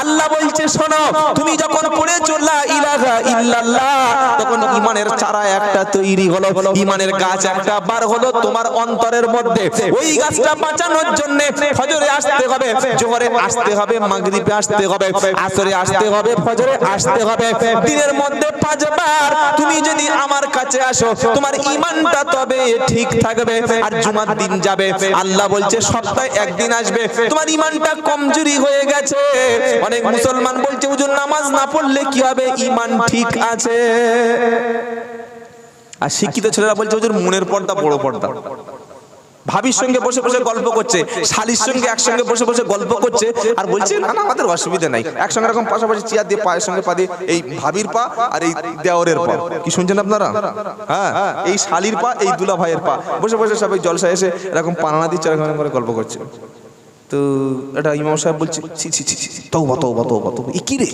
আল্লাহ বলছে শোনো, তুমি যখন পড়েছো লা ইলাহা ইল্লাল্লাহ, তখন ঈমানের চারা একটা তৈরি হলো, ঈমানের গাছ একটা বার হলো তোমার অন্তরের মধ্যে। ওই গাছটা বাঁচানোর জন্য ফজরে আসতে হবে, জোহরে আসতে হবে, মাগরিবে আসতে হবে, আসরে আসতে হবে, ফজরে আসতে হবে। দিনের মধ্যে 5 বার তুমি যদি আমার কাছে আসো, তোমার ঈমানটা তবে ঠিক থাকবে। আর জুমার দিন যাবে, আল্লাহ বলছে সপ্তাহে একদিন আসবে, তোমার ঈমানটা কমজোরি হয়ে গেছে। অনেক মুসলমান বলছে হুজুর নামাজ না পড়লে কি হবে, ঈমান ঠিক আছে। আর শিক্ষিত ছেলেরা বলছে হুজুর মনের পর্দা বড় পর্দা। ভাবির সঙ্গে বসে বসে গল্প করছে, শালির সঙ্গে একসঙ্গে বসে বসে গল্প করছে, আর বলছে না না আমাদের অসুবিধা নাই, একসঙ্গে এরকম পাশাপাশি চেয়ার দিয়ে পায়ের সঙ্গে পা দিয়ে, এই ভাবির পা আর এই দেওরের পা, কি শুনছেন আপনারা? হ্যাঁ, এই শালির পা, এই দুলা ভাইয়ের পা, বসে বসে সবাই জলসা এসে এরকম পানানা দিচ্ছে, এরকম করে গল্প করছে। তো এটা ইমাম সাহেব বলছে ছি ছি ছি, তওবা তওবা তওবা তওবা, কি রে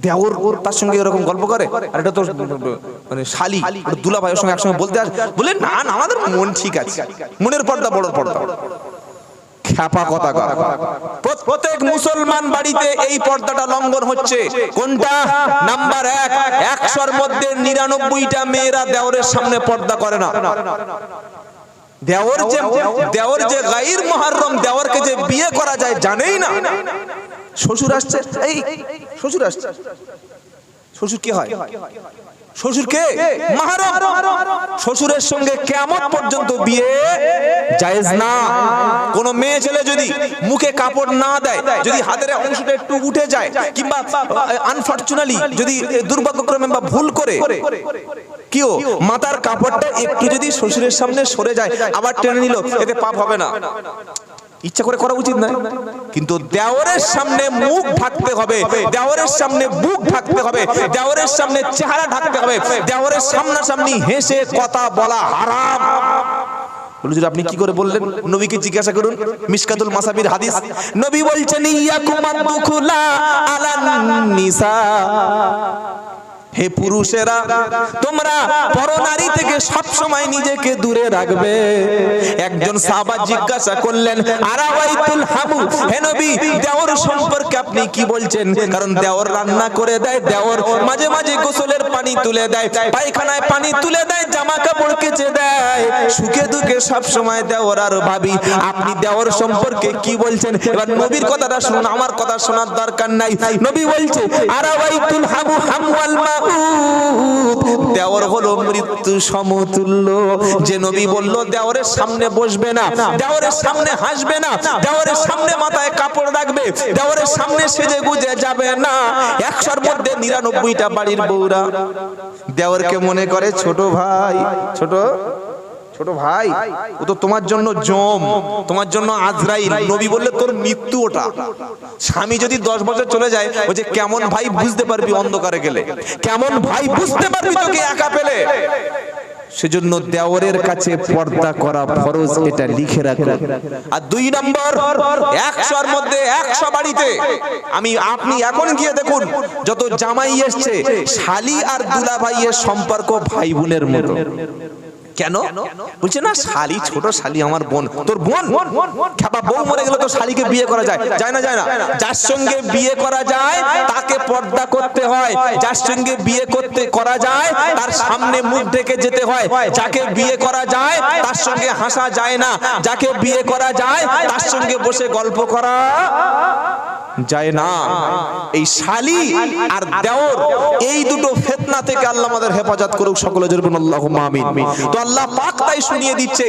দেওর তার সঙ্গে এরকম গল্প করে, আর এটা তো মানে শালি দুলা ভাইয়ের সঙ্গে একসঙ্গে বলতে আসে। বলে না না আমাদের মন ঠিক আছে, মনের পর্দা বড় পর্দা। খ্যাপা কথা কর। প্রত্যেক মুসলমান বাড়িতে এই পর্দাটা লঙ্ঘন হচ্ছে। কোনটা? নাম্বার 1, 100-র মধ্যে 99টা মেয়েরা দেওরের সামনে পর্দা করে না। দেওর যে গায়র মুহররম, দেওরকে যে বিয়ে করা যায় জানেই না। শ্বশুর আসছে, এই শ্বশুর আসছে, শ্বশুর কি হয়? শ্বশুর কে? মুহররম। শ্বশুরের সঙ্গে কিয়ামত পর্যন্ত বিয়ে জায়েজ না। কোন মেয়ে ছেলে যদি মুখে কাপড় না দেয়, যদি হাতের অংশটা একটু উঠে যায়, কিংবা আনফরচুনেটলি যদি দুর্ভাগ্যক্রমে বা ভুল করে কিও মাথার কাপড়টা একটু যদি শ্বশুরের সামনে সরে যায়, আবার টেনে নিল, এতে পাপ হবে না। ইচ্ছা করে করা উচিত নয়, কিন্তু দেওরের সামনে মুখ ঢাকতে হবে, দেওরের সামনে বুক ঢাকতে হবে, দেওরের সামনে চেহারা ঢাকতে হবে, দেওরের সামনাসামনি হেসে কথা বলা হারাম। বলুন আপনি কি করে বললেন? নবীকে জিজ্ঞাসা করুন, মিশকাতুল মাসাবির হাদিস। নবী বলছেন ইয়াকুম আদখুলা আলান নিসা, হে পুরুষেরা তোমরা পরনারী থেকে সব সময় নিজেকে দূরে রাখবে। একজন সাহাবা জিজ্ঞাসা করলেন আরাওয়াইতুল হামু, হে নবী দেওর সম্পর্কে আপনি কি বলছেন? কারণ দেওর রান্না করে দেয়, দেওর মাঝে মাঝে গোসলের পানি তুলে দেয়, পায়খানায় পানি তুলে দেয়, জামা কাপড় কেচে দেয়, সুখে দুঃখে সব সময় দেওর। আর ভাবি আপনি দেওর সম্পর্কে কি বলছেন? এবার নবীর কথাটা শুনুন, আমার কথা শোনার দরকার নাই। নবী বলছে আরাওয়াইতুল হামু হামওয়াল মা, দেওর হলো মৃত্যু সমতুল্য। যে নবী বলল দেওরের সামনে বসবে না, দেওরের সামনে হাসবে না, দেওরের সামনে মাথায় কাপড় রাখবে, দেওরের সামনে সেজে গুজে যাবে না। 100-র মধ্যে 99টা বাড়ির বউরা দেওরকে মনে করে ছোট ভাই, ছোট ভাই, ও তো তোমার জন্য জম, তোমার জন্য আজরাইল। নবী বললে তোর মৃত্যু ওটা। স্বামী যদি 10 বছর চলে যায়, ও যে কেমন ভাই বুঝতে পারবি অন্ধকারে গেলে, কেমন ভাই বুঝতে পারবি তোকে একা পেলে। সেজন্য দেওরের কাছে পর্দা করা ফরজ, এটা লিখে রাখুন। আর 2 নম্বর, 100-র মধ্যে 100 বাড়িতে আপনি এখন গিয়ে দেখুন যত জামাই এসছে, শালি আর দুলা ভাইয়ের সম্পর্ক ভাই বোনের মতো। কেন? বলছে না শালি, ছোট শালি আমার বোন। তোর বোন? খেপা বউ মরে গেলে তো শালিকে বিয়ে করা যায়? যায় না, যায় না। যার সঙ্গে বিয়ে করা যায় তাকে পর্দা করতে হয়, যার সঙ্গে বিয়ে করা যায় তার সামনে মুখ ঢেকে যেতে হয়, যাকে বিয়ে করা যায় তার সঙ্গে হাসা যায় না, যাকে বিয়ে করা যায় তার সঙ্গে বসে গল্প করা যায় না। এই শালি আর দেওর, এই দুটো ফিতনা থেকে আল্লাহ আমাদের হেফাজত করুক, সকলে জোরে বলুন আল্লাহুম্মা আমিন। তো আল্লাহ পাক তাই শুনিয়ে দিচ্ছে,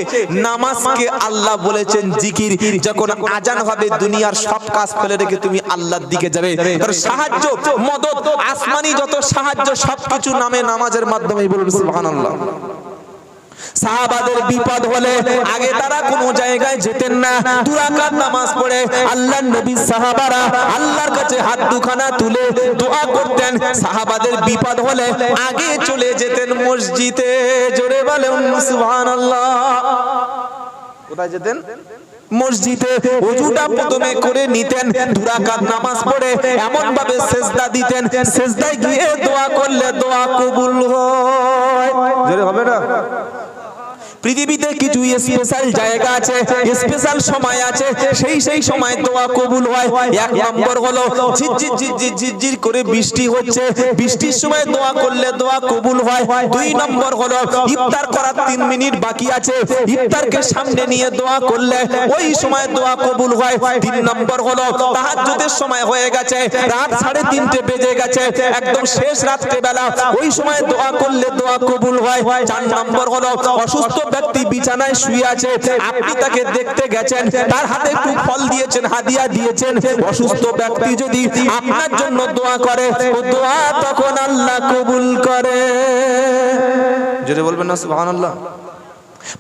নামাজকে আল্লাহ বলেছেন জিকির। যখন আজান হবে দুনিয়ার সব কাজ ফেলে রেখে তুমি আল্লাহর দিকে যাবে। আর সাহায্য, মদদ, আসমানি যত সাহায্য সবকিছু নামে নামাজের মাধ্যমেই। বলুন সুবহানাল্লাহ। সাহাবাদের বিপদ হলে আগে তারা কোনো জায়গায় যেতেন না, 2 রাকাত নামাজ পড়ে আল্লাহর নবী সাহাবারা আল্লাহর কাছে হাত দুখানা তুলে দোয়া করতেন। সাহাবাদের বিপদ হলে আগে চলে যেতেন মসজিদে। জোরে বলেন সুবহানাল্লাহ। কোথায় যেতেন? মসজিদে। ওযুটা প্রথমে করে নিতেন, 2 রাকাত নামাজ পড়ে এমন ভাবে সিজদা দিতেন, সিজদায় গিয়ে দোয়া করলে দোয়া কবুল হয়। জোরে হবে না? পৃথিবীতে কিছু স্পেশাল জায়গা আছে, স্পেশাল সময় আছে, সেই সময় দোয়া কবুল হয়। এক নম্বর হলো ঝিরঝির করে বৃষ্টি হচ্ছে, বৃষ্টির সময় দোয়া করলে দোয়া কবুল হয়। দুই নম্বর হলো ইফতার করার 3 মিনিট বাকি আছে, ইফতারকে সামনে নিয়ে দোয়া করলে ওই সময় দোয়া কবুল হয়। 3 নম্বর হলো তাহাজ্জুদের সময় হয়ে গেছে, রাত 3:30 বেজে গেছে, একদম শেষ রাত্রে বেলা, ওই সময় দোয়া করলে দোয়া কবুল হয়। 4 নম্বর হলো অসুস্থ ব্যক্তি বিছানায় শুয়ে আছে, আপনি তাকে দেখতে গেছেন, তার হাতে একটু ফল দিয়েছেন, হাদিয়া দিয়েছেন। অসুস্থ ব্যক্তি যদি আপনার জন্য দোয়া করে, ও দোয়া তখন আল্লাহ কবুল করে। জোরে বলবেন না সুবহানাল্লাহ।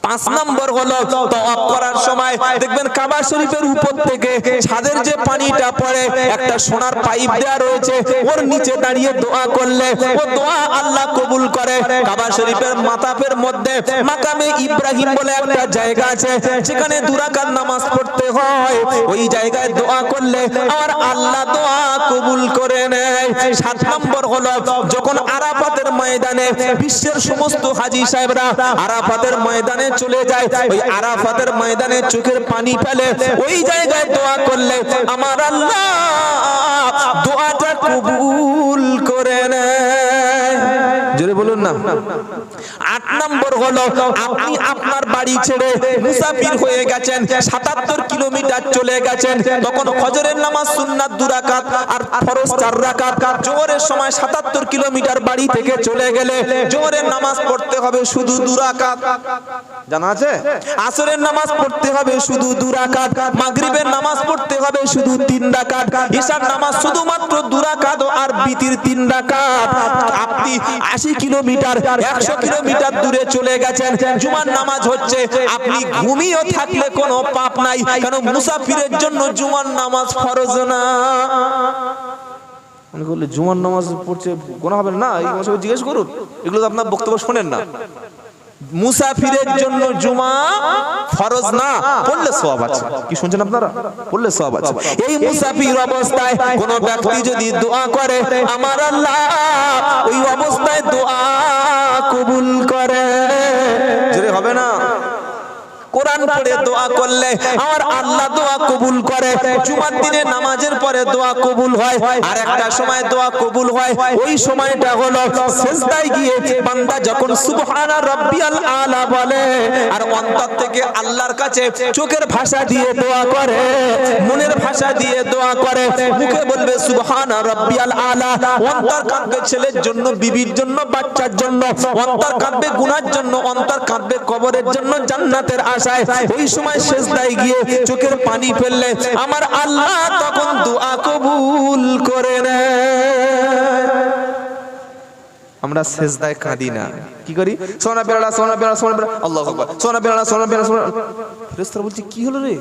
5 নম্বর হলো তওয়াফ করার সময় দেখবেন কাবা শরীফের উপর থেকে ছাদের যে পানিটা পড়ে, একটা সোনার পাইপ দেয়া রয়েছে, ওর নিচে দাঁড়িয়ে দোয়া করলে ও দোয়া আল্লাহ কবুল করে। কাবা শরীফের মাতাফের মধ্যে মাকামে ইব্রাহিম বলে একটা জায়গা আছে, যেখানে 2 রাকাত নামাজ পড়তে হয়, ওই জায়গায় দোয়া করলে আর আল্লাহ দোয়া কবুল করে নেয়। 7 নম্বর হলো যখন আরাফাতের ময়দানে বিশ্বের সমস্ত হাজী সাহেবরা আরাফাতের ময়দানে চলে যায়, ওই আরাফাতের ময়দানে চোখের পানি ফেলে, ওই জায়গায় দোয়া করলে আমার আল্লাহ দোয়াটা কবুল করে নেয়। জোরে বলুন না। 8 নম্বর হলো আপনি আপনার বাড়ি ছেড়ে মুসাফির হয়ে গেছেন, 77 কিলোমিটার চলে গেছেন, তখন ফজরের নামাজ সুন্নাত 2 রাকাত আর ফরজ 4 রাকাত। জোহরের সময় 77 কিলোমিটার বাড়ি থেকে চলে গেলে জোহরের নামাজ পড়তে হবে শুধু 2 রাকাত, জানা আছে? আসরের নামাজ পড়তে হবে শুধু 2 রাকাত, মাগরিবের নামাজ পড়তে হবে শুধু 3 রাকাত, ইশার নামাজ শুধুমাত্র 2 রাকাত আর বিতির 3 রাকাত। আপনি 80 কিলোমিটার 100 কিলোমিটার দূরে চলে গেছেন, জুমার নামাজ হচ্ছে, আপনি ঘুমিয়ে থাকলে কোনো পাপ নাই, কারণ মুসাফিরের জন্য জুমার নামাজ ফরজ না। মানে বললে জুমার নামাজ পড়ছে গোনা হবে না, এই মশাই জিজ্ঞেস করুন, এগুলো তো আপনার বক্তব্য শোনেন না। মুসাফিরের জন্য জুমা ফরজ না, পড়লে সওয়াব আছে। কি শুনছেন আপনারা? পড়লে সওয়াব আছে। এই মুসাফির অবস্থায় কোন ব্যক্তি যদি দোয়া করে, আমার আল্লাহ ওই অবস্থায় দোয়া কবুল করে। জোরে হবে না? কোরআন পড়ে দোয়া করলে আমার আল্লাহ দোয়া কবুল করে। জুমার দিনে নামাজের পরে দোয়া কবুল হয়। আর একটা সময় দোয়া কবুল হয়, ওই সময়টা হলো সিজদায় গিয়ে বান্দা যখন সুবহানা রাব্বিয়াল আলা বলে আর অন্তর থেকে আল্লাহর কাছে চোখের ভাষা দিয়ে দোয়া করে, মনের ভাষা দিয়ে দোয়া করে। মুখে বলবে সুবহানা রাব্বিয়াল আলা, অন্তর কাঁদবে ছেলের জন্য, বিবির জন্য, বাচ্চার জন্য, অন্তর কাঁদবে গুনার জন্য, অন্তর কাঁদবে কবরের জন্য, জান্নাতের আশায়। ওই সময় সিজদায় গিয়ে চোখের পানি ফেললে আমার আল্লাহ তখন দোয়া কবুল করে নেয়। আমরা সিজদায় কাঁদি না, কি করি? সোনা বেড়া সোনা বেড়া সোনা বেড়া, আল্লাহু আকবার, সোনা বেড়া সোনা বেড়া সোনা। ফেরেশতারা বলছে কি হলো রে?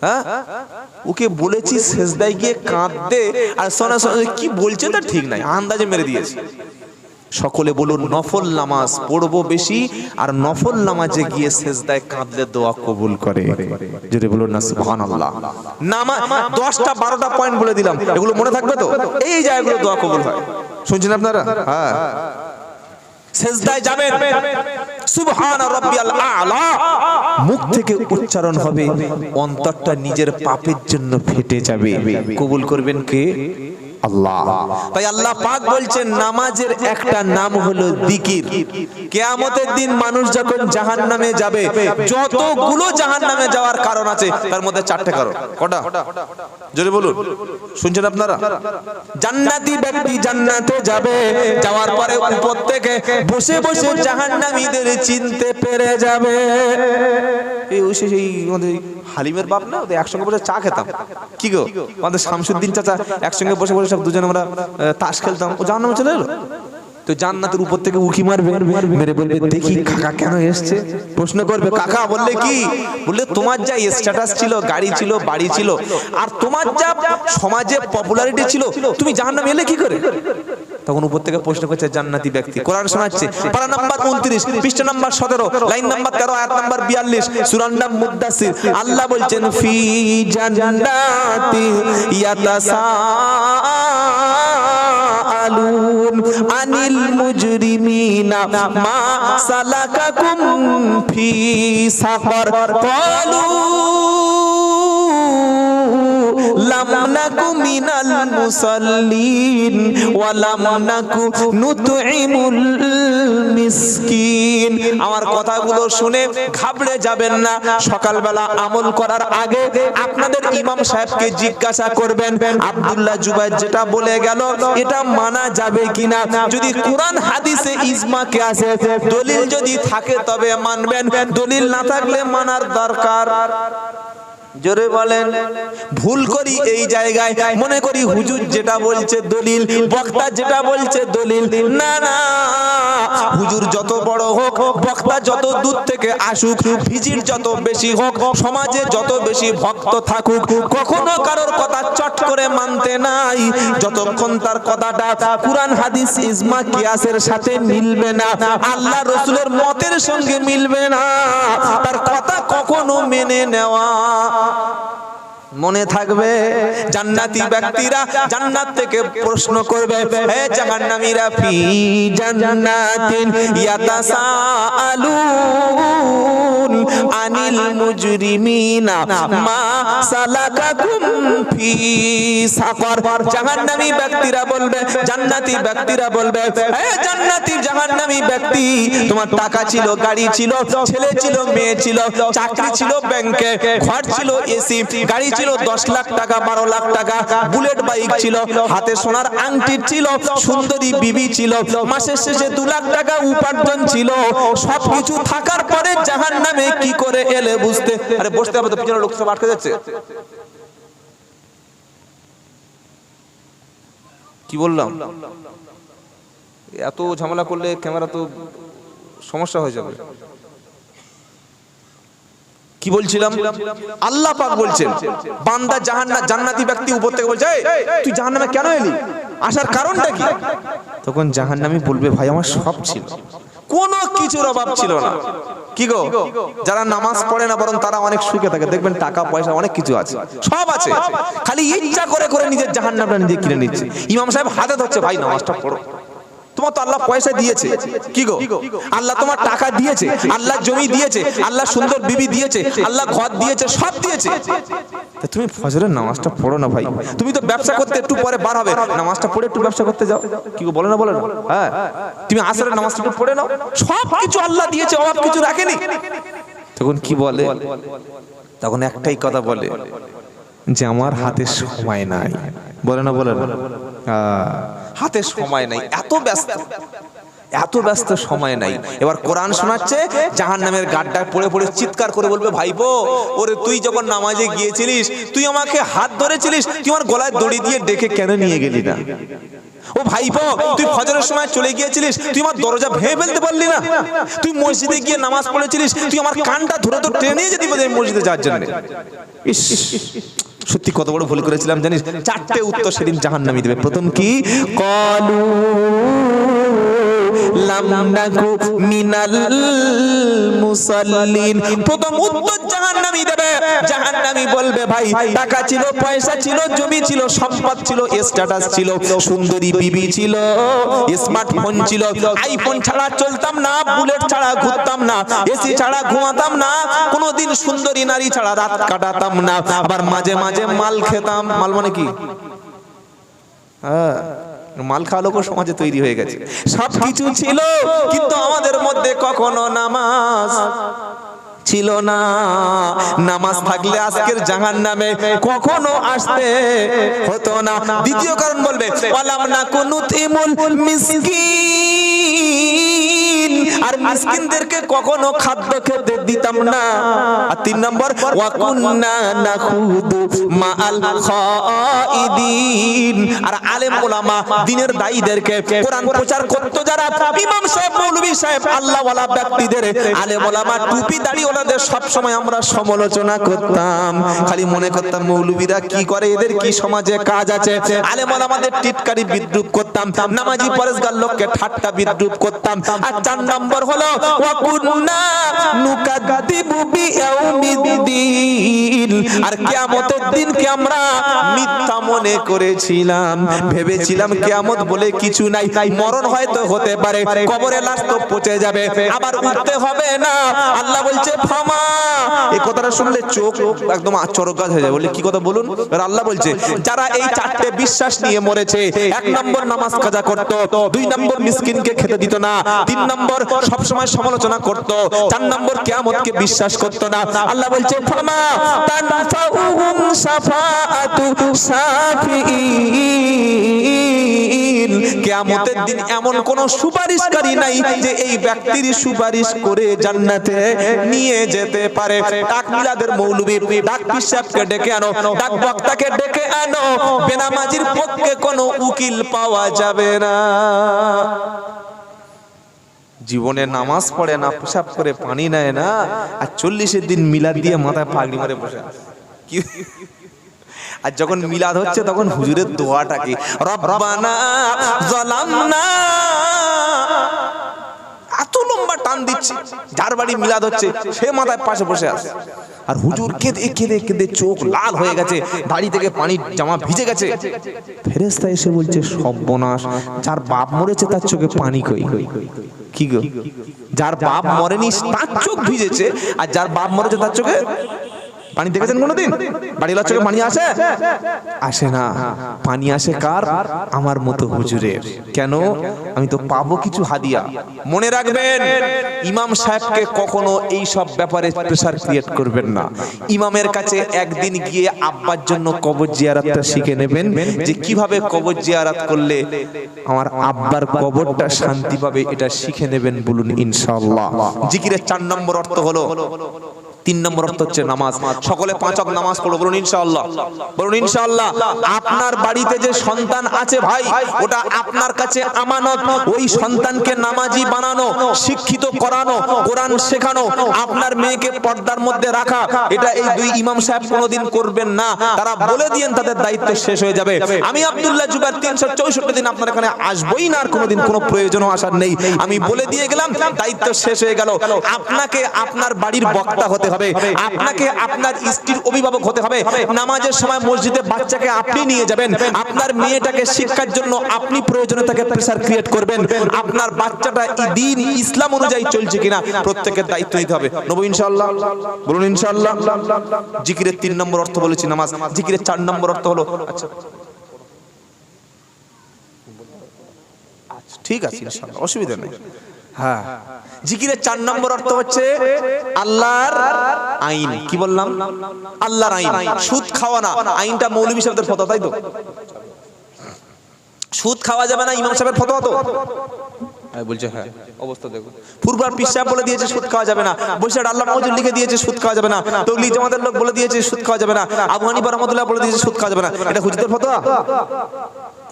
হ্যাঁ, ওকে বলেছি সিজদায় গিয়ে কাঁদতে, আর সোনা সোনা কি বলছে তা ঠিক নাই, আন্দাজে মেরে দিয়েছে। সকলে বলুন নফল নামাজ পড়বো বেশি, আর নফল নামাজে গিয়ে সিজদায় কাঁদলে দোয়া কবুল করে। জোরে বলুন না সুবহানাল্লাহ। নামাজ 10টা 12টা পয়েন্ট বলে দিলাম, এগুলো মনে থাকবে তো? এই জায়গাগুলো দোয়া কবুল হয়। শুনছেন আপনারা? হ্যাঁ, সিজদায় যাবেন, সুবহানা রাব্বিয়াল আলা মুখ থেকে উচ্চারণ হবে, অন্তরটা নিজের পাপের জন্য ফেটে যাবে। কবুল করবেন কে? আল্লাহ। তাই আল্লাহ পাক বলছেন নামাজের একটা নাম হলো জিকির। কিয়ামতের দিন মানুষ যখন জাহান্নামে যাবে, যতগুলো জাহান্নামে যাওয়ার কারণ আছে তার মধ্যে 4টে কারণ। কটা? জোরে বলুন, শুনছেন আপনারা? জান্নাতি ব্যক্তি জান্নাতে যাবে, যাওয়ার পরে উপর থেকে বসে বসে জাহান্নামীদের চিনতে পেরে যাবে। এই সেই আমাদের হালিমের বাপ না, একসঙ্গে বসে চা খেতাম, কি গো আমাদের শামসুদ্দিন চাচা, একসঙ্গে বসে বসে সব দুজন আমরা তাস খেলতাম। ও জাহান্নামে চলে এলো, তো জান্নাতের উপর থেকে উকি মারবে, মেরে বলবে দেখি কাকা কেন এসছে। প্রশ্ন করবে কাকা, বললে কি? বললে তোমার যা স্ট্যাটাস ছিল, গাড়ি ছিল, বাড়ি ছিল, আর তোমার যা সমাজে পপুলারিটি ছিল, তুমি জাহান্নামে এলে কি করে? তখন উপর থেকে প্রশ্ন করছে জান্নাতি ব্যক্তি। কোরআন শোনাচ্ছে, পারা নাম্বার 29, পৃষ্ঠা নাম্বার 17, লাইন নাম্বার 13, আয়াত নাম্বার 42, সূরার নাম মুদ্দাসির। আল্লাহ বলছেন ফি জান্নাতি ইয়াতাসা তাসাআলুন আনিল মুজরিমিনা মা সালাকাকুম ফি সাকার ক্বালু লাম নাকু মিনাল মুসাল্লিন ওয়া লাম নাকু নুতঈমুল মিসকিন। আমার কথাগুলো শুনে ঘাবড়ে যাবেন না। সকালবেলা আমল করার আগে আপনাদের ইমাম সাহেবকে জিজ্ঞাসা করবেন আব্দুল্লাহ জুবাইর যেটা বলে গেল এটা মানা যাবে কিনা। যদি কোরআন হাদিসে ইজমা কে আছে, দলিল যদি থাকে তবে মানবেন, দলিল না থাকলে মানার দরকার। জোরে বলেন। ভুল করি এই জায়গায়, মনে করি হুজুর যেটা বলছে দলিল, বক্তা যেটা বলছে দলিল। না না, হুজুর যত বড় হোক, বক্তা যত দূর থেকে আসুক, ভিজিট যত বেশি হোক, সমাজে যত বেশি ভক্ত থাকুক, কখনো কারোর কথা চট করে মানতে নাই যতক্ষণ তার কথাটা কুরআন হাদিস ইজমা কিয়াসের সাথে মিলবে না, আল্লাহ রাসূলের মতের সঙ্গে মিলবে না, তার কথা কখনো মেনে নেওয়া। মনে থাকবে, জান্নাতি ব্যক্তিরা জান্নাত থেকে প্রশ্ন করবে, হে জাহান্নামীরা ফি জান্নাতিন ইয়াতাসাআলুন আনিল মুজরিমিনা মা সালাকাকুম ফি সাকার। জাহান্নামী ব্যক্তিরা বলবে, জান্নাতি ব্যক্তিরা বলবে, হে জান্নাতি জাহান্নামী ব্যক্তি, তোমার টাকা ছিল, গাড়ি ছিল, ছেলে ছিল, মেয়ে ছিল, চাকরি ছিল ব্যাংকে, ঘর ছিল এসি, গাড়ি ছিল 10 লাখ টাকা, 12 লাখ টাকা, বুলেট বাইক ছিল, হাতে সোনার আংটি ছিল, সুন্দরী বিবি ছিল, মাসের শেষে 2 লাখ টাকা উপার্জন ছিল। সবকিছু থাকার পরে জাহান্নামে কি করে এলে বুঝতে? আরে বসতে হবে তো, পিছনে লোক সব আটকে যাচ্ছে। কি বললাম? এত ঝামেলা করলে ক্যামেরা তো সমস্যা হয়ে যাবে। কি বলছিলাম? আল্লাহ পাক বলছেন বান্দা জান্নাতি ব্যক্তি উপর থেকে বলছে, তুই জাহান্নামে কেন এলি, আসার কারণটা কি? তখন জাহান্নামী বলবে, ভাই আমার সব ছিল, কোনো কিছুর অভাব ছিল না। কি গো, যারা নামাজ পড়ে না বরং তারা অনেক সুখে থাকে, দেখবেন টাকা পয়সা অনেক কিছু আছে, সব আছে, খালি ইচ্ছা করে করে নিজের জাহান্নামটা নিজে কিনে নিচ্ছে। ইমাম সাহেব হাতে ধরছে, ভাই নামাজটা পড়ো, তোমার তো আল্লাহ পয়সা দিয়েছে, কি গো, আল্লাহ তোমার টাকা দিয়েছে, আল্লাহ জমি দিয়েছে, আল্লাহ সুন্দর বিবি দিয়েছে, আল্লাহ ঘর দিয়েছে, সব দিয়েছে, তুমি ফজরের নামাজটা পড়ো না ভাই। তুমি তো ব্যবসা করতে একটু পরে বার হবে, নামাজটা পড়ে একটু ব্যবসা করতে যাও, কি গো, বলে না বলে না? হ্যাঁ, তুমি আসরের নামাজটা একটু পড়ে নাও, সব কিছু আল্লাহ দিয়েছে, অভাব কিছু রাখেনি। তখন কি বলে? তখন একটাই কথা বলে যে আমার হাতে সময় নাই, বলে না বলে না? হাতে সময় নাই, এত ব্যস্ত, এত ব্যস্ত, সময় নাই। এবার কোরআন শোনাচ্ছে, জাহান্নামের গাড্ডায় পড়ে পড়ে চিৎকার করে বলবে, ভাইপো, ওরে তুই যখন নামাজে গিয়েছিলিস, তুই আমাকে হাত ধরেছিলিস, তুই আমার গলায় দড়ি দিয়ে ডেকে কেন নিয়ে গেলি না? ও ভাইপো, তুই ফজরের সময় চলে গিয়েছিলিস, তুই আমার দরজা ভেঙে ফেলতে পারলি না? তুই মসজিদে গিয়ে নামাজ পড়েছিলিস, তুই আমার কানটা ধরে তো টেনে যেতে পারলি মসজিদে যাওয়ার জন্য। ইস, সত্যি কত বড় ভুল করেছিলাম জানিস? 4টে উত্তর সেদিন জাহান্নামী দেবে। প্রথম কি? ক্বালু লাম নাকু মিনাল মুসাল্লিন। প্রথম উত্তর জাহান্নামী দেবে। জাহান্নামী বলবে, ভাই টাকা ছিল, পয়সা ছিল, জমি ছিল, সম্পদ ছিল, স্ট্যাটাস ছিল, সুন্দরী বিবি ছিল, স্মার্টফোন ছিল, আইফোন ছাড়া চলতাম না, বুলেট ছাড়া ঘুরতাম না, এসি ছাড়া ঘুমাতাম না, কোনোদিন সুন্দরী নারী ছাড়া রাত কাটাতাম না, আবার মাঝে মাঝে মাল খেতাম। মাল মানে কি? হ্যাঁ, মাল খাওয়া লোক সমাজে তৈরি হয়ে গেছে। সব কিছু ছিল, কিন্তু আমাদের মধ্যে কখনো নামাজ ছিল না। নামাজ থাকলে আজকের জাহান্নামে কখনো আসতে হতো না। দ্বিতীয় কারণ বলবে, ওয়ালাম নাকুনু তিমুল মিসকিন, আর মিসকিনদেরকে কখনো খাদ্য খেতে দিতাম না। আর 3 নম্বর, ওয়া কুননা নাখুদু মাআল খাইদিন, আর আলেম ওলামা দ্বীনের দায়ীদেরকে, কোরআন প্রচার করতে যারা ইমাম সাহেব, মৌলভী সাহেব, আল্লাহওয়ালা ব্যক্তিদের, আলেম ওলামা, টুপি দাড়ি ওনাদের সব সময় আমরা সমালোচনা করতাম। খালি মনে করতাম মৌলভীরা কি করে, এদের কি সমাজে কাজ আছে। আলেম ওলামাদের টিটকারি বিদ্রুপ করতাম, নামাজি পরেশগার লোককে ঠাট্টা বিদ্রুপ করতাম। আর 4 নম্বর হলো, ওয়া কুননা নুকাদ্দিবু বিয়াউমিদ্দিন, আর কিয়ামতের দিনকে আমরা মিথ্যা মনে করেছি। ছিলাম, ভেবেছিলাম কিয়ামত বলে কিছু নাই, মরণ হয়তো হতে পারে, কবরে লাশ তো পচে যাবে, আবার উঠতে হবে না। আল্লাহ বলছে ফামা, এই কথাটা শুনলে চোখ একদম চরকাজ হয়ে যায়। বলে কি কথা বলুন? আল্লাহ বলছে যারা এই চারটে বিশ্বাস নিয়ে মরেছে, 1 নম্বর নামাজ কাজা করত, 2 নম্বর মিসকিনকে খেতে দিত না, 3 নম্বর সব সময় সমালোচনা করত, 4 নম্বর কিয়ামতকে বিশ্বাস করত না। আল্লাহ বলছে ফামা তানফাউহুম শাফাআতু শাফিঈন, কিয়ামতের দিন এমন কোন সুপারিশকারী নাই যে এই ব্যক্তির সুপারিশ করে জান্নাতে নিয়ে যেতে পারে। ডাক মিলাদের মৌলবী, ডাক পিসাবকে ডেকে আনো, ডাক বক্তাকে ডেকে আনো, বেনামাজির পক্ষে কোনো উকিল পাওয়া যাবে না। জীবনে নামাজ পড়ে না, পেশাব করে পানি নেয় না, আর 40-এর দিন মিলাদ দিয়ে মাথায় পাগড়ি মারে বসে কি। আর যখন মিলাদ হচ্ছে তখন হুজুরের দোয়াটা কি, রব্বানা যালামনা, এত লম্বা টান দিচ্ছে। যার বাড়ি মিলাদ হচ্ছে সে মাথায় পাশে বসে আছে, আর হুজুর কেঁদে কেঁদে কেঁদে চোখ লাল হয়ে গেছে, দাড়ি থেকে পানি জামা ভিজে গেছে। ফেরেশতা এসে বলছে সর্বনাশ, যার বাপ মরেছে তার চোখে পানি কই? কি গো, যার বাপ মরেনি তার চোখ ভিজেছে, আর যার বাপ মরেছে তার চোখে পানি দেখেছেন কোনদিন? বাড়িওয়ালার চোখে পানি আসে? আসে না। পানি আসে কার? আমার মতো হুজুরের। কেন? আমি তো পাবো কিছু হাদিয়া। মনে রাখবেন, ইমাম সাহেবকে কখনো এই সব ব্যাপারে প্রেসার ক্রিয়েট করবেন না। ইমামের কাছে একদিন গিয়ে আব্বার জন্য কবর জিয়ারতটা শিখে নেবেন, যে কিভাবে কবর জিয়ারত করলে আমার আব্বার কবরটা শান্তি পাবে, এটা শিখে নেবেন। বলুন ইনশাআল্লাহ। জিকিরের 4 নম্বর অর্থ হলো, 3 নম্বর অর্থ হচ্ছে নামাজ। সকলে 5 ওয়াক্ত নামাজ পড়ো, বলুন ইনশাআল্লাহ। বলুন ইনশাআল্লাহ। আপনার বাড়িতে যে সন্তান আছে ভাই, ওটা আপনার কাছে আমানত। ওই সন্তানকে নামাজি বানানো, শিক্ষিত করানো, কোরআন শেখানো, আপনার মেয়েকে পর্দার মধ্যে রাখা, এটা এই 2 ইমাম সাহেব কোনোদিন করবেন না। তারা বলে দিয়েন তাদের দায়িত্ব শেষ হয়ে যাবে। আমি আব্দুল্লাহ জুবায়ের 364 দিন আপনার এখানে আসবই না, আর কোনোদিন কোনো প্রয়োজনও আসার নেই। আমি বলে দিয়ে গেলাম, দায়িত্ব শেষ হয়ে গেল। আপনাকে আপনার বাড়ির বক্তা হতে হবে, আপনাকে আপনার স্ত্রীর অভিভাবক হতে হবে। নামাজের সময় মসজিদে বাচ্চাকে আপনি নিয়ে যাবেন, আপনার মেয়েটাকে শিক্ষার জন্য আপনি প্রয়োজনে তাকে প্রেসার ক্রিয়েট করবেন। আপনার বাচ্চাটা দ্বীন ইসলাম অনুযায়ী চলছে কিনা প্রত্যেকের দায়িত্ব নিতে হবে। নবী ইনশাআল্লাহ, বলুন ইনশাআল্লাহ। জিকিরের 3 নম্বর অর্থ বলেছি নামাজ। জিকিরের 4 নম্বর অর্থ হলো, আচ্ছা ঠিক আছে ইনশাআল্লাহ, অসুবিধা নেই। হ্যাঁ, জিকিরের 4 নম্বর অর্থ হচ্ছে আল্লাহর আইন। কি বললাম? আল্লাহর আইন। সুদ খাওয়া না, আইনটা মৌলভী সাহেবদের ফতোয়া, তাই তো? সুদ খাওয়া যাবে না, ইমাম সাহেবের ফতোয়া তো? বলছে হ্যাঁ, অবস্থা দেখো। ফুরফুরার পীর সাহেব বলে দিয়েছে সুদ খাওয়া যাবে না, বৈশাখ আল্লাহ মাহজুর লিখে দিয়েছে সুদ খাওয়া যাবে না, তৌলিগ জামাতের লোক বলে দিয়েছে সুদ খাওয়া যাবে না, আবু হানিফা রাহমাতুল্লাহ বলে দিয়েছে সুদ খাওয়া যাবে না। এটা হুজুরদের ফতোয়া?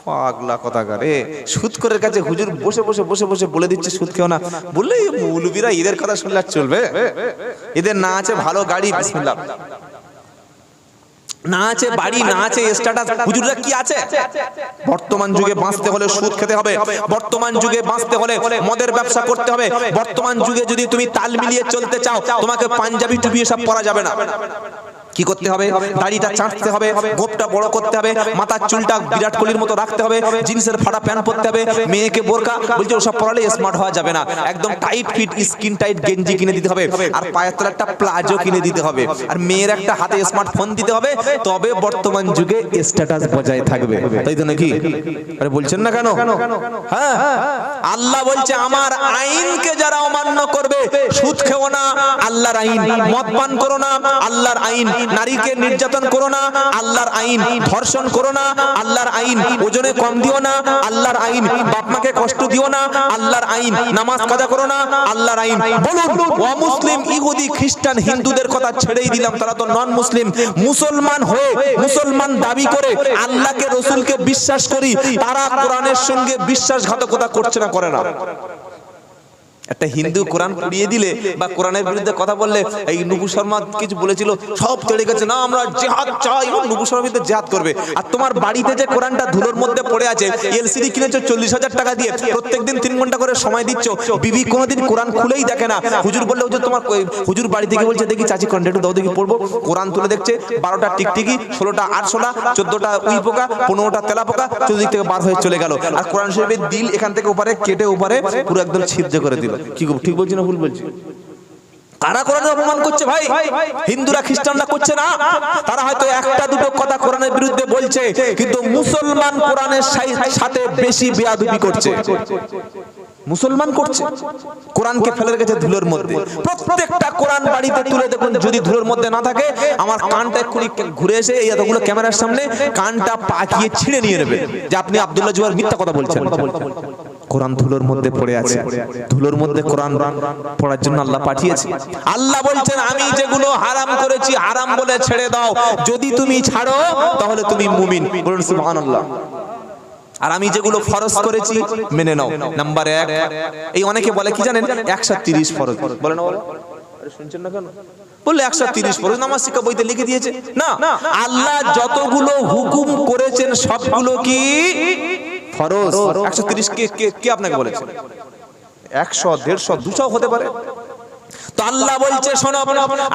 পাগলা কথাকারে, সুদখোরের কাছে হুজুর বসে বসে বসে বসে বলে দিচ্ছে সুদ খেও না, বললে মৌলবীরা এদের কথা শুনলে আর চলবে? এদের না আছে ভালো গাড়ি, বিসমিল্লাহ, না আছে বাড়ি, না আছে স্ট্যাটাস, হুজুররা কি আছে? বর্তমান যুগে বাঁচতে হলে সুদ খেতে হবে, বর্তমান যুগে বাঁচতে হলে মদের ব্যবসা করতে হবে, বর্তমান যুগে যদি তুমি তাল মিলিয়ে চলতে চাও, তোমাকে পাঞ্জাবি টুপি এসব পরা যাবে না। কি করতে হবে? দাড়িটা চাঁটতে হবে, গোপটা বড় করতে হবে, মাথার চুলটা বিরাট কোহলির মতো রাখতে হবে, জিন্সের ফাটা প্যান্ট পরতে হবে, মেয়েকে বোরকা বলছে ওসব পরালে স্মার্ট হওয়া যাবে না, একদম টাইট ফিট স্কিন টাইট গেঞ্জি কিনে দিতে হবে, আর পায়ের তলায় একটা প্লাজো কিনে দিতে হবে, আর মেয়ের একটা হাতে স্মার্টফোন দিতে হবে, তবে বর্তমান যুগে স্ট্যাটাস বজায় থাকবে, তাই তো নাকি? আরে বলছেন না কেন? হ্যাঁ, আল্লাহ বলছে আমার আইনকে যারা অমান্য করবে, সুদ খেও না, আল্লাহর আইন, মদ পান করো না, আল্লাহর আইন, নারীকে নির্যাতন করো না, আল্লাহর আইন, ধর্ষণ করো না, আল্লাহর আইন, ওজনে কম দিও না, আল্লাহর আইন, বাপ মাকে কষ্ট দিও না, আল্লাহর আইন, নামাজ কাজা করো না, আল্লাহর আইন। বলুন, অমুসলিম ইহুদি খ্রিস্টান হিন্দুদের কথা ছেড়েই দিলাম, তারা তো নন মুসলিম। মুসলমান হয়ে, মুসলমান দাবি করে আল্লাহকে রসুলকে বিশ্বাস করি, তারা কোরআনের সঙ্গে বিশ্বাসঘাতকতা করছে না, করে না? একটা হিন্দু কোরআন পড়িয়ে দিলে বা কোরআনের বিরুদ্ধে কথা বললে, এই নুপু শর্মা কিছু বলেছিল সব চলে গেছে, না আমরা জিহাদ চাই, নুপু শর্মা বিরুদ্ধে জিহাদ করবে। আর তোমার বাড়িতে যে কোরআনটা ধুলোর মধ্যে পড়ে আছে, এলসিডি কিনেছো 40,000 টাকা দিয়ে, প্রত্যেকদিন 3 ঘন্টা করে সময় দিচ্ছ, বিবি কোনোদিন কোরআন খুলেই দেখে না। হুজুর বললে হুজুর তোমার হুজুর বাড়ি থেকে বলছে দেখি চাচি কন্টেন্ট দাও দেখি পড়বো, কোরআন তুলে দেখছে 12টা টিকটিকি, 16টা আরশোলা, 14টা উই পোকা, 15টা তেলা পোকা, চতুর্দিক থেকে বার হয়ে চলে গেল। আর কোরআন শরীফের দিল এখান থেকে উপরে কেটে উপরে পুরো একদম ছিদ্র করে দিল। কি ঠিক বলছি না ভুল বলছি? কারা কোরআনের অপমান করছে ভাই? হিন্দুরা খ্রিস্টানরা করছে না। তারা হয়তো একটা দুটো কথা কোরআনের বিরুদ্ধে বলছে, কিন্তু মুসলমান কোরআনের সাথে বেশি বেয়াদবি করছে। মুসলমান করছে, কোরআনকে ফেলে রেখেছে ধুলোর মধ্যে। প্রত্যেকটা কোরআন বাড়িতে তুলে দেখুন, যদি ধুলোর মধ্যে না থাকে, আমার কানটা এক্ষুনি ঘুরে এসে এই এতগুলো ক্যামেরার সামনে কানটা পাকিয়ে ছিঁড়ে নিয়ে নেবে যে আপনি আব্দুল্লাহ জুয়ার মিথ্যা কথা বলছেন। কোরআন ধুলোর মধ্যে পড়ে আছে, ধুলোর মধ্যে কোরআন পড়ার জন্য আল্লাহ পাঠিয়েছে। আল্লাহ বলছেন আমি যেগুলো হারাম করেছি হারাম বলে ছেড়ে দাও, যদি তুমি ছাড়ো তাহলে তুমি মুমিন। বলুন সুবহানাল্লাহ। আর আমি যেগুলো ফরজ করেছি মেনে নাও। নাম্বার 1, এই অনেকে বলে কি জানেন 130 ফরজ বলে না, বলে আরে শুনছেন না কেন? বললে 130 ফরজ নামাজ শিক্ষা বইতে লিখে দিয়েছে। না, আল্লাহ যতগুলো হুকুম করেছেন সবগুলো কি ফরজ। 130 কে আপনাকে বলেছে? 100, 150, 200 হতে পারে। তো আল্লাহ বলছে শোনো,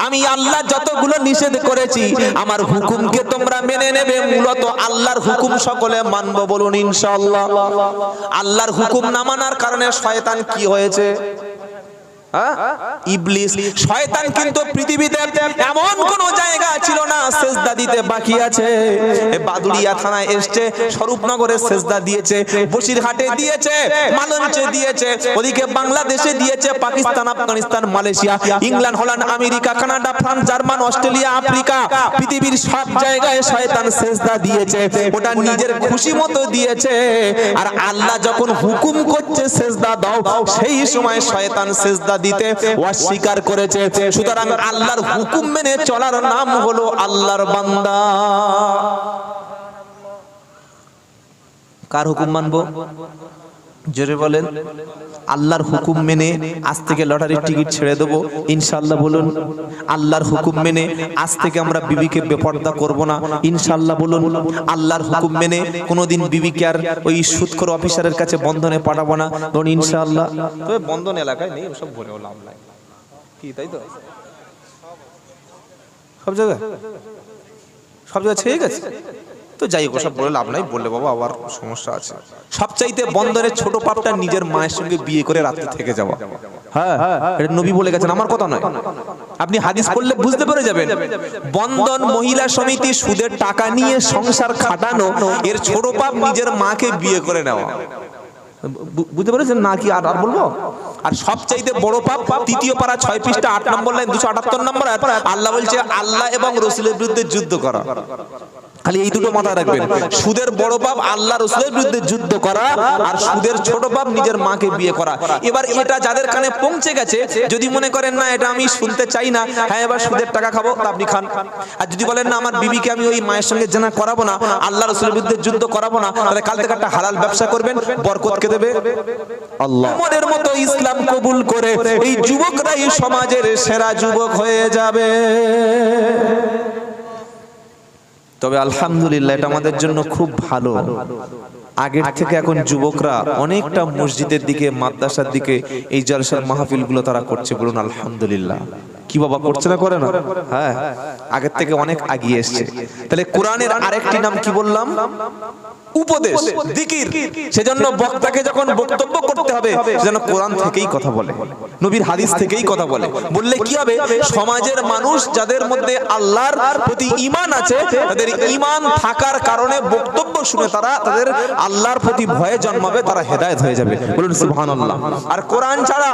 আমি আল্লাহ যতগুলো নিষেধ করেছি আমার হুকুমকে তোমরা মেনে নেবে। মূলত আল্লাহর হুকুম সকলে মানবো, বলুন ইনশাআল্লাহ। আল্লাহর হুকুম না মানার কারণে শয়তান কি হয়েছে? ইবলিস, শয়তান কিন্তু পৃথিবীতে এমন কোন জায়গা ছিল না সেজদা দিতে বাকি আছে। বাদুড়িয়া থানায় এসছে, স্বরূপনগরে সেজদা দিয়েছে, বসিরহাটে দিয়েছে, মালঞ্চে দিয়েছে, ওদিকে বাংলাদেশে দিয়েছে, Pakistan, Afghanistan, Malaysia, England, Holland, America, Canada, France, German, Australia, Africa, পৃথিবীর সব জায়গায় শয়তান সেজদা দিয়েছে। ওটা নিজের খুশি মতো দিয়েছে। আর আল্লাহ যখন হুকুম করছে সেজদা দাও, সেই সময় শয়তান সেজদা দিতে অস্বীকার করেছে। সুতরাং আল্লাহর হুকুম মেনে চলার নাম হলো আল্লাহর বান্দা। কার হুকুম মানবো? জোরে বলেন। আল্লাহর হুকুম মেনে আজ থেকে লটারির টিকিট ছেড়ে দেবো ইনশাআল্লাহ, বলুন। আল্লাহর হুকুম মেনে আজ থেকে আমরা বিবিকে বেপর্দা করব না ইনশাআল্লাহ, বলুন। আল্লাহর হুকুম মেনে কোনোদিন বিবিকে আর ওই সুদখোর অফিসারের কাছে বন্ধনে পাঠাবো না, বলুন ইনশাআল্লাহ। তবে বন্ধন এলাকায় নেই, সব বলেও লাভ নাই, কি তাই তো? সব জায়গায় ঠিক আছে তো, যাই হোক সব বলে লাভ নাই, বললে বাবা আবার সমস্যা আছে। সবচাইতে বন্ধনের ছোট পাপটা নিজের মায়ের সঙ্গে বিয়ে করে রাতে থেকে যাওয়া। হ্যাঁ, এটা নবী বলে গেছেন, আমার কথা নয়। আপনি হাদিস পড়লে বুঝতে পেরে যাবেন। বন্ধন মহিলা সমিতি সুদের টাকা নিয়ে সংসার খাটানো, এর ছোট পাপ নিজের মাকে বিয়ে করে নেওয়া। বুঝতে পেরেছেন না? কি আর বলবো? আর সবচাইতে বড় পাপ 3 পারা 6 পৃষ্ঠা 8 নম্বর লাইন 278 নম্বর আয়াত, আল্লাহ বলছে আল্লাহ এবং রাসূলের বিরুদ্ধে যুদ্ধ করা। খালি এই দুটো মাথায় রাখবেন। সুদের বড় পাপ আল্লাহ রাসূলের বিরুদ্ধে যুদ্ধ করা, আর সুদের ছোট পাপ নিজের মাকে বিয়ে করা। এবার এটা যাদের কানে পৌঁছে গেছে, যদি মনে করেন না এটা আমি শুনতে চাই না, হ্যাঁ এবার সুদের টাকা খাবো, তা আপনি খান। আর যদি বলেন না আমার বিবিকে আমি ওই মায়ের সঙ্গে জেনা করাবো না, আল্লাহ রাসূলের বিরুদ্ধে যুদ্ধ করাবো না, তাহলে কাল থেকে একটা হালাল ব্যবসা করবেন, বরকত কে দেবে? আল্লাহ। মনের মতো ইসলাম কবুল করে এই যুবকরাই সমাজের সেরা যুবক হয়ে যাবে। তবে আলহামদুলিল্লাহ এটা আমাদের জন্য খুব ভালো। আগের থেকে এখন যুবকরা অনেকটা মসজিদের দিকে, মাদ্রাসার দিকে এই জলসার মাহফিলগুলো তারা করছে, বলুন আলহামদুলিল্লাহ। কি বাবা করছে না? করে না? হ্যাঁ, আগের থেকে অনেক এগিয়ে এসছে। তাহলে কোরআনের আরেকটি নাম কি বললাম? উপদেশ, জিকির। সেজন্য বক্তাকে যখন বক্তব্য করতে হবে যেন কোরআন থেকেই কথা বলে, নবীর হাদিস থেকেই কথা বলে। বললে কি হবে? সমাজের মানুষ যাদের মধ্যে আল্লাহর প্রতি ঈমান আছে, তাদের ঈমান থাকার কারণে বক্তব্য শুনে তারা তাদের আল্লাহর প্রতি ভয়ে জন্মাবে, তারা হেদায়েত হয়ে যাবে, বলুন সুবহানাল্লাহ। আর কোরআন ছাড়া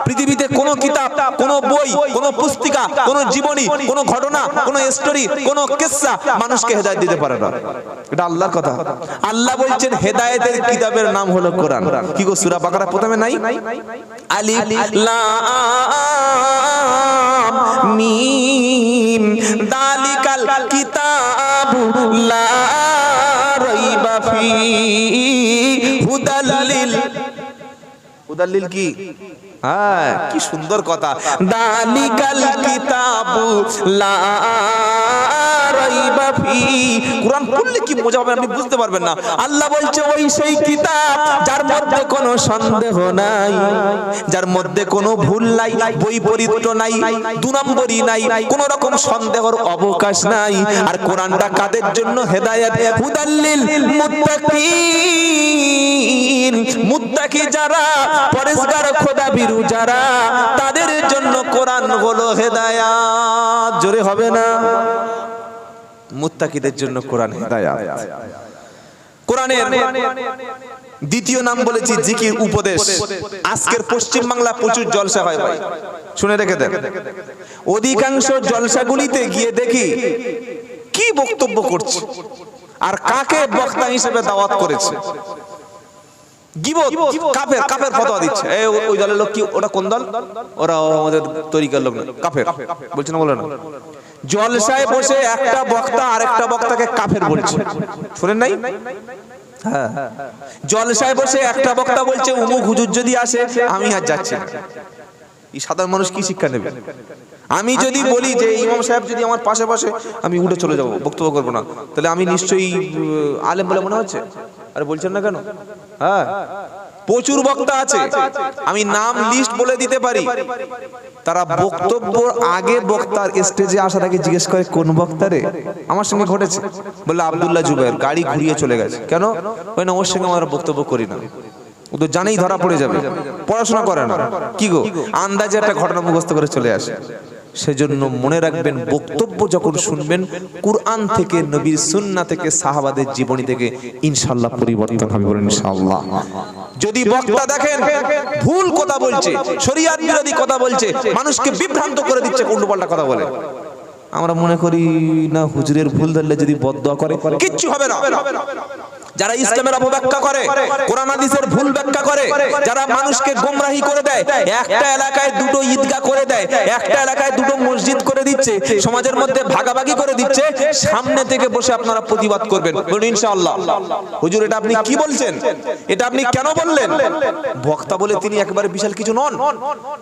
পৃথিবীতে কোনো কিতাব, কোনো বই, কোনো পুস্তিকা, কোনো জীবনী, কোনো ঘটনা, কোনো স্টোরি, কোনো কিসসা মানুষকে হেদায়েত দিতে পারে না। এটা আল্লাহর কথা। আল্লাহ বলছেন হেদায়েতের কিতাবের নাম হলো কোরআন। কি গো, সূরা বাকারা প্রথমে নাই? আলিফ লাম মিম যালিকাল কিতাবু লা রাইবা ফি হুদাল লিল হুদাল্লিল কি? হ্যাঁ, কি সুন্দর কথা। দালিকাল কিতাবু লা রাইবা ফি। কুরআন পড়লে কি মজা হবে আপনি বুঝতে পারবেন না। আল্লাহ বলছে ওই সেই কিতাব যার মধ্যে কোনো সন্দেহ নাই, যার মধ্যে কোনো ভুল নাই, বৈপরীত্য নাই, দু নম্বরই নাই, কোনো রকম সন্দেহের অবকাশ নাই। আর কোরআনটা কাদের জন্য? হেদায়েত, হুদাল্লিল মুত্তাকিন। মুত্তাকি যারা, পরেজগার, খোদাভীরু যারা, তাদের জন্য কোরআন হলো হেদায়েত। জোরে হবে না? মুত্তাকিদের জন্য কোরআন হেদায়েত। কোরআনের দ্বিতীয় নাম বলেছি জিকির, উপদেশ। আজকের পশ্চিম বাংলা প্রচুর জলসা হয় ভাই, শুনে রেখে দেন। অধিকাংশ জলসাগুলিতে গিয়ে দেখি কি বক্তব্য করছে আর কাকে বক্তা হিসেবে দাওয়াত করেছে। গীবত, কাফের, কাফের ফতোয়া দিচ্ছে। এই ওই দলের লোক কি, ওটা কোন দল? ওরা আমাদের তরিকার লোক না, কাফের বলছে না, বলে না। জলসায় বসে একটা বক্তা আরেকটা বক্তাকে কাফের বলছে, শুনেন নাই? হ্যাঁ, জলসায় বসে একটা বক্তা বলছে অমুক হুজুর যদি আসে আমি আর যাচ্ছি না। এই সাধারণ মানুষ কি শিক্ষা নেবে? আমি যদি বলি যে ইমাম সাহেব যদি আমার পাশে পাশে, আমি উঠে চলে যাব, বক্তব্য করবো না, তাহলে আমি নিশ্চয়ই আলেম বলে মনে হচ্ছে? আরে বলছেন না কেন? হ্যাঁ, প্রচুর বক্তা আছে, আমি নাম লিস্ট বলে দিতে পারি। তারা বক্তব্যের আগে বক্তার স্টেজে আসার আগে জিজ্ঞেস করে কোন বক্তা রে? আমার সঙ্গে ঘটেছে, বললে আব্দুল্লাহ জুবায়ের, গাড়ি ঘুরিয়ে চলে গেছে। কেন? ওই না, ওর সঙ্গে আমরা বক্তব্য করি না। ও তো জানেই ধরা পড়ে যাবে, পড়াশোনা করে না, কি গো আন্দাজে একটা ঘটনা মুখস্থ করে চলে আসে। সেজন্য মনে রাখবেন, বক্তব্য যখন শুনবেন কুরআন থেকে, নবীর সুন্নাহ থেকে, সাহাবাদের জীবনী থেকে, ইনশাআল্লাহ পরিবর্তন হবে। বলেন ইনশাআল্লাহ। যদি বক্তা দেখেন ভুল কথা বলছে, শরীয়ত বিরোধী কথা বলছে, মানুষকে বিভ্রান্ত করে দিচ্ছে, উল্টোপাল্টা কথা বলে, আমরা মনে করি না হুজুরের ভুল ধরলে যদি বদদোয়া করে কিচ্ছু হবে না। যারা ইসলামের অপব্যাখ্যা করে, কোরআন হাদিসের ভুল ব্যাখ্যা করে, যারা মানুষকে গোমরাহি করে দেয়, একটা এলাকায় দুটো ঈদগাহ করে দেয়, একটা এলাকায় দুটো মসজিদ করে দিচ্ছে, সমাজের মধ্যে ভাগাভাগি করে দিচ্ছে, সামনে থেকে বসে আপনারা প্রতিবাদ করবেন। বলুন ইনশাআল্লাহ। হুজুর এটা আপনি কি বলছেন? এটা আপনি কেন বললেন? বক্তা বলে তিনি একেবারে বিশাল কিছু নন,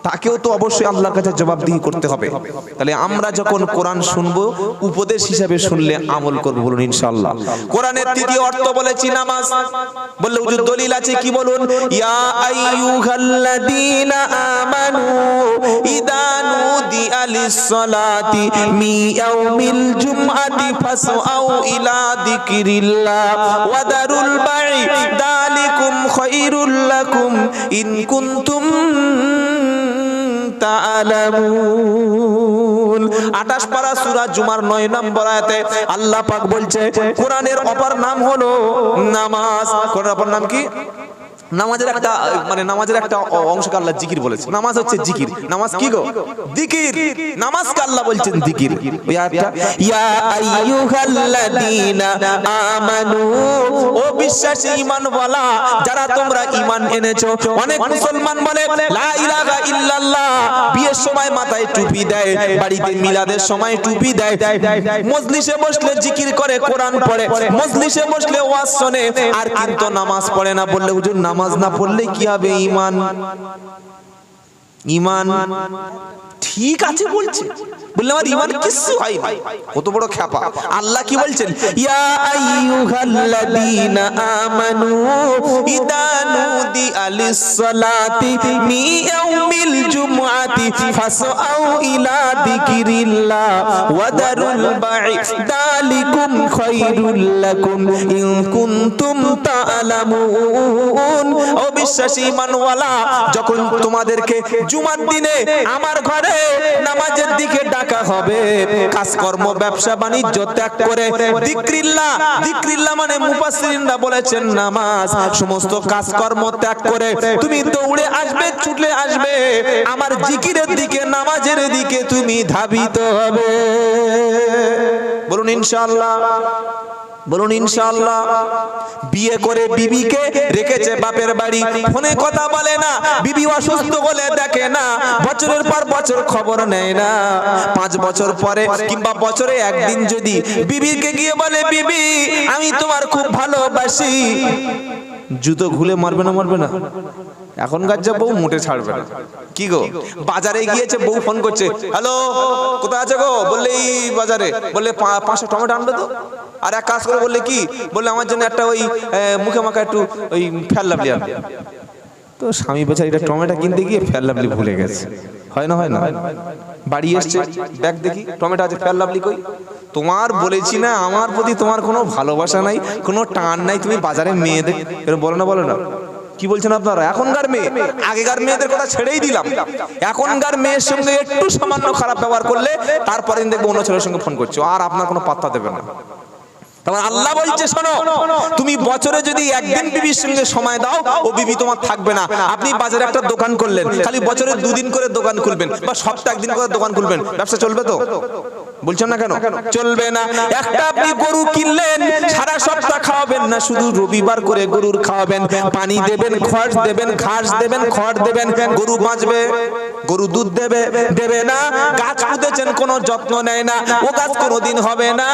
তাকেও তো অবশ্যই আল্লাহর কাছে জবাবদিহি করতে হবে। তাহলে আমরা যখন কোরআন শুনবো, উপদেশ হিসেবে শুনলে আমল করব। বলুন ইনশাআল্লাহ। কোরআনের তৃতীয় অর্থ বলেছি নামাজ। বললে হুজুর দলিল আছে কি? বলুন, ইয়া আইয়ুহাল্লাযীনা আমানু ইযা নুদিয়া লিস-সালাতি মি ইয়াউমিল জুমআতি ফাসআউ ইলা যিকরিল্লাহ ওয়া দারুল বাই যালিকুম খায়রুল লাকুম ইন কুনতুম তা'লামুন। 28 পারা সূরা জুমার 9 নম্বর আয়াতে আল্লাহ পাক বলছে কোরআনের অপর নাম হলো নামাজ। কোরআনের অপর নাম কি? নামাজের একটা মানে নামাজের একটা অংশকে আল্লাহ জিকির বলেছে। নামাজ হচ্ছে জিকির। নামাজ কি গো? জিকির। নামাজকে আল্লাহ বলছেন জিকির। ওই আয়াতটা, ইয়া আইয়ুহাল্লাযীনা আমানু, ও বিশ্বাসী ঈমানওয়ালা যারা তোমরা ঈমান এনেছো। অনেক মুসলমান বলে লা ইলাহা ইল্লাল্লাহ, বিয়ের সময় মাথায় টুপি দেয়, বাড়িতে মিলাদের সময় টুপি দেয়, মজলিসে বসলে জিকির করে, কোরআন পড়ে, মজলিসে বসলে ওয়াজ শোনে, আর কিন্তু নামাজ পড়ে না। বললে হুজুর নামাজ না পড়লে কি হবে? ঈমান, ঈমান ঠিক আছে বলছে, বললে আমার ঈমান কিছু হয় না। কত বড় খ্যাপা। আল্লাহ কি বলছেন? ইয়া আইয়ুহাল্লাযীনা আমানু ইযা নুদিয়া লিস-সালাতি মি ইয়াউমিল জুমআতি ফাসআউ ইলা যিকরিল্লাহ ওয়া দারুল বাই যালিকুম খায়রুল লাকুম ইন কুনতুম তা'লামুন। ও বিশ্বাসী ঈমানওয়ালা, যখন তোমাদেরকে জুমার দিনে আমার ঘরে নামাজের দিকে ডাকা হবে, কাজকর্ম ব্যবসা বাণিজ্য ত্যাগ করে যিকরিল্লাহ, যিকরিল্লাহ মানে মুফাসসিরিনরা বলেছেন নামাজ, সমস্ত কাজকর্ম ত্যাগ করে তুমি দৌড়ে আসবে, ছুটলে আসবে আমার জিকিরের দিকে, নামাজের দিকে তুমি ধাবিত হবে। বলুন ইনশাআল্লাহ। বলুন ইনশাআল্লাহ। বিয়ে করে বিবিকে রেখেছে বাপের বাড়ি, ফোনে কথা বলে না, বিবি অসুস্থ হলে দেখে না, বছরের পর বছর খবর নেয় না। 5 বছর পরে কিংবা বছরে একদিন যদি বিবিকে গিয়ে বলে বিবি আমি তোমার খুব ভালোবাসি, জুতো খুলে মারবে না? মারবে না? এখনকার যে বউ মোটে ছাড়বে না। কি গো, বাজারে গিয়েছে, বউ ফোন করছে, হ্যালো কোথায় আছে গো? বললে এই বাজারে। বললে 500 টমেটো আনবে তো। আর এক কাজ করে, বললে কি? বললে আমার জন্য একটা ওই মুখে মাখা একটু ওই ফেয়ার লাভলি আনবে। তো স্বামী বেচারিটা টমেটো কিনতে গিয়ে ফেয়ার লাভলি ভুলে গেছে। হয় না, হয় না? বাড়ি এসছে, ব্যাগ দেখি টমেটো আছে, ফেয়ার লাভলি কই? তোমার বলেছি না আমার প্রতি তোমার কোনো ভালোবাসা নাই, কোনো টান নাই, তুমি বাজারে মেয়েদের এরকম বলো না, বলো না। কি বলছেন আপনারা? এখনকার মেয়ে, আগেকার মেয়েদের কথা ছেড়েই দিলাম। এখনকার মেয়ের সঙ্গে একটু সামান্য খারাপ ব্যবহার করলে তারপরে দেখবো অন্য ছেলের সঙ্গে ফোন করছো, আর আপনার কোনো পাত্তা দেবে না। আল্লাহ বলছে, শোনো, তুমি বছরে যদি একদিন বিবির সঙ্গে সময় দাও, ও বিবি তোমার থাকবে না। আপনি বাজারে একটা দোকান করলেন, খালি বছরে 2 দিন করে দোকান খুলবেন বা সপ্তাহে 1 দিন করে দোকান খুলবেন, ব্যবসা চলবে তো? বলছেন না কেন? চলবে না। একটা আপনি গরু কিনলেন, সারা সপ্তাহ খাওয়াবেন না, শুধু রবিবার করে গরুর খাওয়াবেন, পানি দেবেন, খড় দেবেন, ঘাস দেবেন, খড় দেবেন, গরু বাঁচবে? গরু দুধ দেবে? দেবে না। গাছ পুঁতেছেন, কোনো যত্ন নেয় না, ও গাছ কোনোদিন হবে না।